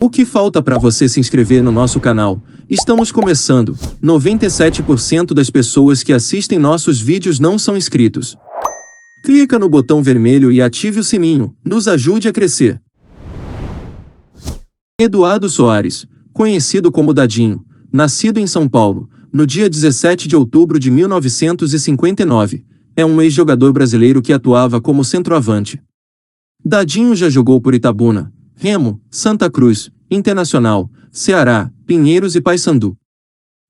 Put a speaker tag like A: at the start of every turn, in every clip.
A: O que falta para você se inscrever no nosso canal? Estamos começando. 97% das pessoas que assistem nossos vídeos não são inscritos. Clica no botão vermelho e ative o sininho. Nos ajude a crescer. Eduardo Soares, conhecido como Dadinho, nascido em São Paulo, no dia 17 de outubro de 1959, é um ex-jogador brasileiro que atuava como centroavante. Dadinho já jogou por Itabuna, Remo, Santa Cruz, Internacional, Ceará, Pinheiros e Paysandu.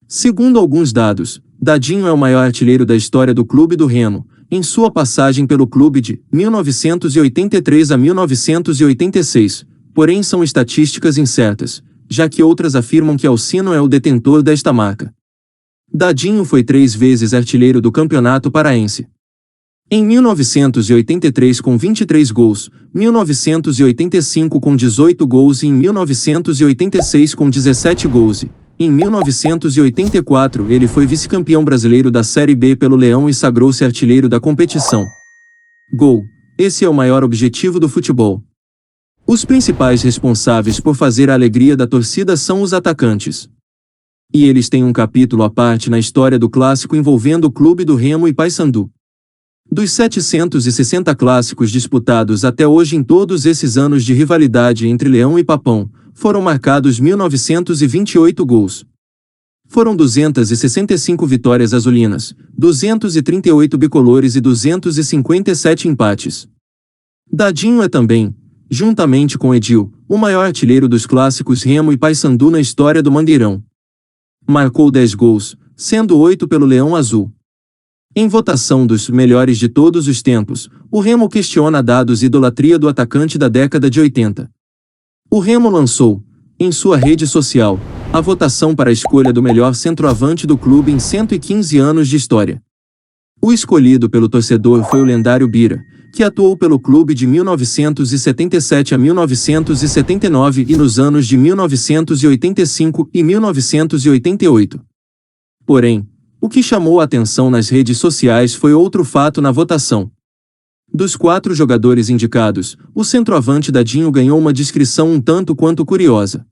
A: Segundo alguns dados, Dadinho é o maior artilheiro da história do clube do Remo, em sua passagem pelo clube de 1983 a 1986, porém são estatísticas incertas, já que outras afirmam que Alcino é o detentor desta marca. Dadinho foi 3 vezes artilheiro do Campeonato Paraense. Em 1983 com 23 gols, 1985 com 18 gols e em 1986 com 17 gols. Em 1984 ele foi vice-campeão brasileiro da Série B pelo Leão e sagrou-se artilheiro da competição. Gol. Esse é o maior objetivo do futebol. Os principais responsáveis por fazer a alegria da torcida são os atacantes. E eles têm um capítulo à parte na história do clássico envolvendo o clube do Remo e Paysandu. Dos 760 clássicos disputados até hoje em todos esses anos de rivalidade entre Leão e Papão, foram marcados 1928 gols. Foram 265 vitórias azulinas, 238 bicolores e 257 empates. Dadinho é também, juntamente com Edil, o maior artilheiro dos clássicos Remo e Paysandu na história do Mangueirão. Marcou 10 gols, sendo 8 pelo Leão Azul. Em votação dos melhores de todos os tempos, o Remo questiona dados idolatria do atacante da década de 80. O Remo lançou, em sua rede social, a votação para a escolha do melhor centroavante do clube em 115 anos de história. O escolhido pelo torcedor foi o lendário Bira, que atuou pelo clube de 1977 a 1979 e nos anos de 1985 e 1988. Porém, o que chamou a atenção nas redes sociais foi outro fato na votação. Dos 4 jogadores indicados, o centroavante Dadinho ganhou uma descrição um tanto quanto curiosa.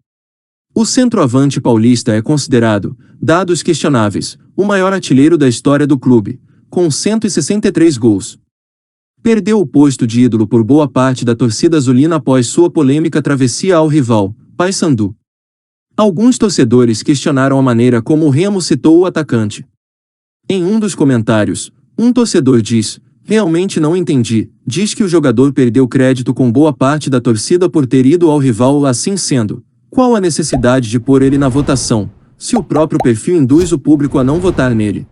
A: O centroavante paulista é considerado, dados questionáveis, o maior artilheiro da história do clube, com 163 gols. Perdeu o posto de ídolo por boa parte da torcida azulina após sua polêmica travessia ao rival, Paysandu. Alguns torcedores questionaram a maneira como o Remo citou o atacante. Em um dos comentários, um torcedor diz: "Realmente não entendi", diz que o jogador perdeu crédito com boa parte da torcida por ter ido ao rival. Assim sendo, qual a necessidade de pôr ele na votação, se o próprio perfil induz o público a não votar nele?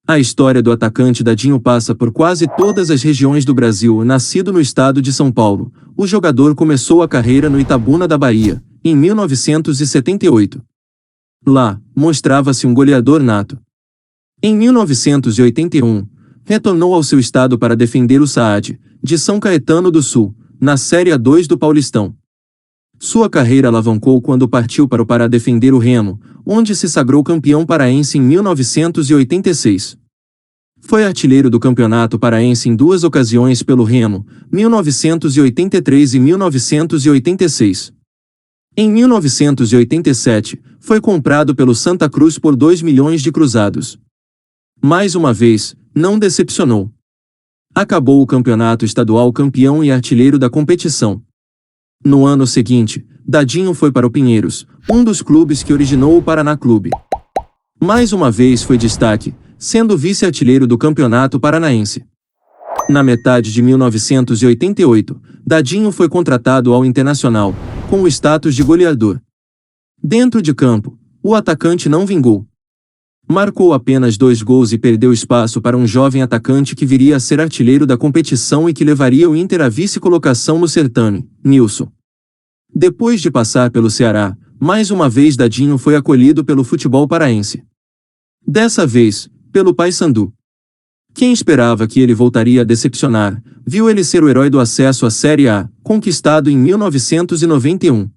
A: A história do atacante Dadinho passa por quase todas as regiões do Brasil. Nascido no estado de São Paulo, o jogador começou a carreira no Itabuna da Bahia, em 1978. Lá, mostrava-se um goleador nato. Em 1981, retornou ao seu estado para defender o SAAD, de São Caetano do Sul, na Série A2 do Paulistão. Sua carreira alavancou quando partiu para o Pará defender o Remo, onde se sagrou campeão paraense em 1986. Foi artilheiro do Campeonato Paraense em 2 ocasiões pelo Remo, 1983 e 1986. Em 1987, foi comprado pelo Santa Cruz por 2 milhões de cruzados. Mais uma vez, não decepcionou. Acabou o campeonato estadual campeão e artilheiro da competição. No ano seguinte, Dadinho foi para o Pinheiros, um dos clubes que originou o Paraná Clube. Mais uma vez foi destaque, sendo vice-artilheiro do Campeonato Paranaense. Na metade de 1988, Dadinho foi contratado ao Internacional, com o status de goleador. Dentro de campo, o atacante não vingou. Marcou apenas 2 gols e perdeu espaço para um jovem atacante que viria a ser artilheiro da competição e que levaria o Inter à vice-colocação no certame, Nilson. Depois de passar pelo Ceará, mais uma vez Dadinho foi acolhido pelo futebol paraense. Dessa vez, pelo Paysandu. Quem esperava que ele voltaria a decepcionar, viu ele ser o herói do acesso à Série A, conquistado em 1991.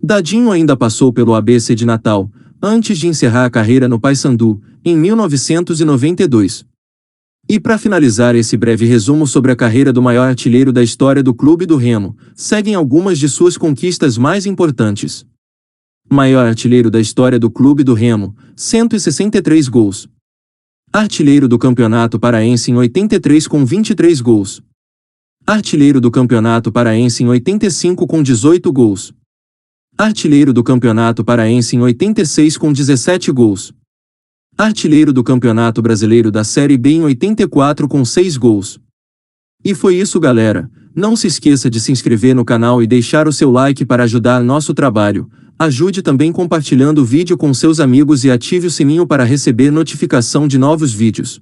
A: Dadinho ainda passou pelo ABC de Natal, antes de encerrar a carreira no Paysandu, em 1992. E para finalizar esse breve resumo sobre a carreira do maior artilheiro da história do Clube do Remo, seguem algumas de suas conquistas mais importantes. Maior artilheiro da história do Clube do Remo, 163 gols. Artilheiro do Campeonato Paraense em 83 com 23 gols. Artilheiro do Campeonato Paraense em 85 com 18 gols. Artilheiro do Campeonato Paraense em 86 com 17 gols. Artilheiro do Campeonato Brasileiro da Série B em 84 com 6 gols. E foi isso, galera. Não se esqueça de se inscrever no canal e deixar o seu like para ajudar nosso trabalho. Ajude também compartilhando o vídeo com seus amigos e ative o sininho para receber notificação de novos vídeos.